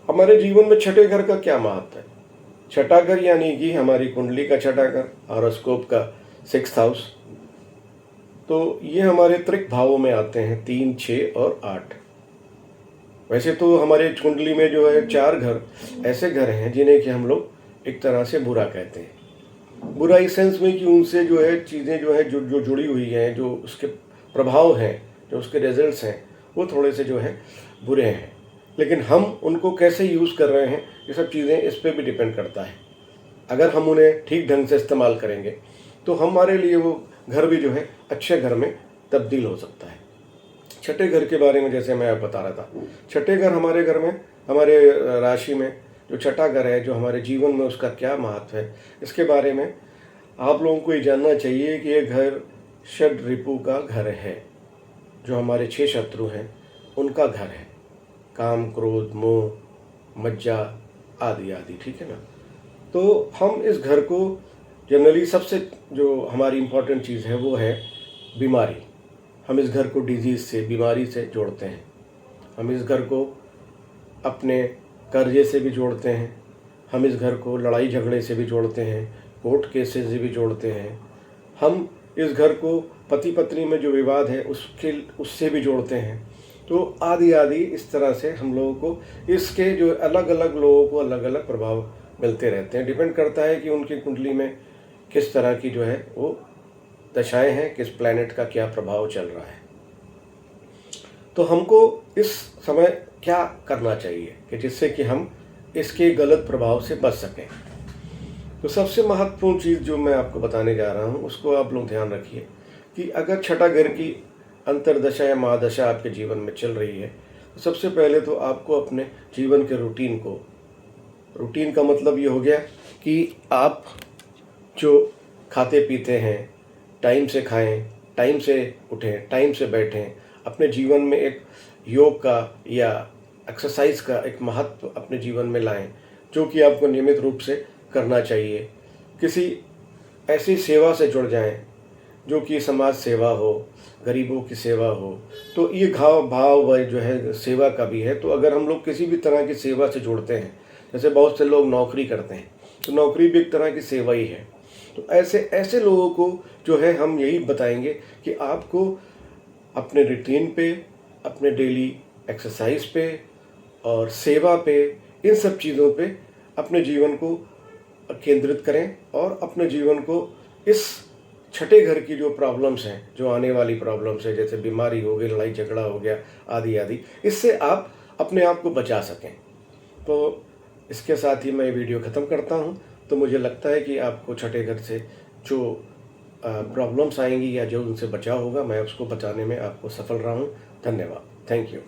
हमारे जीवन में छठे घर का क्या महत्व है? छठा घर यानी कि हमारी कुंडली का छठा घर, हॉरोस्कोप का 6th हाउस। तो ये हमारे त्रिक भावों में आते हैं, 3, 6 और 8। वैसे तो हमारे कुंडली में जो है 4 घर ऐसे घर हैं जिन्हें कि हम लोग एक तरह से बुरा कहते हैं। बुरा इस सेंस में कि उनसे जो है चीज़ें जो है जो जुड़ी हुई हैं, जो उसके प्रभाव हैं, जो उसके रिजल्ट्स हैं, वो थोड़े से जो है बुरे हैं। लेकिन हम उनको कैसे यूज़ कर रहे हैं, ये सब चीज़ें इस पर भी डिपेंड करता है। अगर हम उन्हें ठीक ढंग से इस्तेमाल करेंगे तो हमारे लिए वो घर भी जो है अच्छे घर में तब्दील हो सकता है। छठे घर के बारे में जैसे मैं बता रहा था, छठे घर हमारे घर में, हमारे राशि में जो छठा घर है, जो हमारे जीवन में उसका क्या महत्व है, इसके बारे में आप लोगों को ये जानना चाहिए कि ये घर षड रिपु का घर है। जो हमारे 6 शत्रु हैं उनका घर है, काम, क्रोध, मोह, मज्जा आदि आदि, ठीक है ना। तो हम इस घर को जनरली सबसे जो हमारी इम्पोर्टेंट चीज़ है वो है बीमारी। हम इस घर को डिजीज़ से, बीमारी से जोड़ते हैं। हम इस घर को अपने कर्जे से भी जोड़ते हैं। हम इस घर को लड़ाई झगड़े से भी जोड़ते हैं, कोर्ट केसेस से भी जोड़ते हैं। हम इस घर को पति पत्नी में जो विवाद है उससे भी जोड़ते हैं। तो आदि आदि इस तरह से हम लोगों को इसके जो अलग अलग लोगों को अलग अलग प्रभाव मिलते रहते हैं। डिपेंड करता है कि उनकी कुंडली में किस तरह की जो है वो दशाएं हैं, किस प्लैनेट का क्या प्रभाव चल रहा है। तो हमको इस समय क्या करना चाहिए कि जिससे कि हम इसके गलत प्रभाव से बच सकें। तो सबसे महत्वपूर्ण चीज़ जो मैं आपको बताने जा रहा हूँ उसको आप लोग ध्यान रखिए कि अगर छठा घर की अंतर्दशा या महादशा आपके जीवन में चल रही है तो सबसे पहले तो आपको अपने जीवन के रूटीन का मतलब ये हो गया कि आप जो खाते पीते हैं टाइम से खाएं, टाइम से उठें, टाइम से बैठें। अपने जीवन में एक योग का या एक्सरसाइज का एक महत्व अपने जीवन में लाएं, जो कि आपको नियमित रूप से करना चाहिए। किसी ऐसी सेवा से जुड़ जाएं जो कि समाज सेवा हो, गरीबों की सेवा हो। तो ये भाव जो है सेवा का भी है। तो अगर हम लोग किसी भी तरह की सेवा से जुड़ते हैं, जैसे बहुत से लोग नौकरी करते हैं, तो नौकरी भी एक तरह की सेवा ही है। तो ऐसे लोगों को जो है हम यही बताएंगे कि आपको अपने रूटीन पे, अपने डेली एक्सरसाइज पे और सेवा पे, इन सब चीज़ों पे अपने जीवन को केंद्रित करें और अपने जीवन को इस छठे घर की जो प्रॉब्लम्स हैं, जो आने वाली प्रॉब्लम्स है, जैसे बीमारी हो गई, लड़ाई झगड़ा हो गया आदि आदि, इससे आप अपने आप को बचा सकें। तो इसके साथ ही मैं वीडियो ख़त्म करता हूँ। तो मुझे लगता है कि आपको छठे घर से जो प्रॉब्लम्स आएंगी या जो उनसे बचाव होगा, मैं उसको बचाने में आपको सफल रहा हूँ। धन्यवाद। Thank you.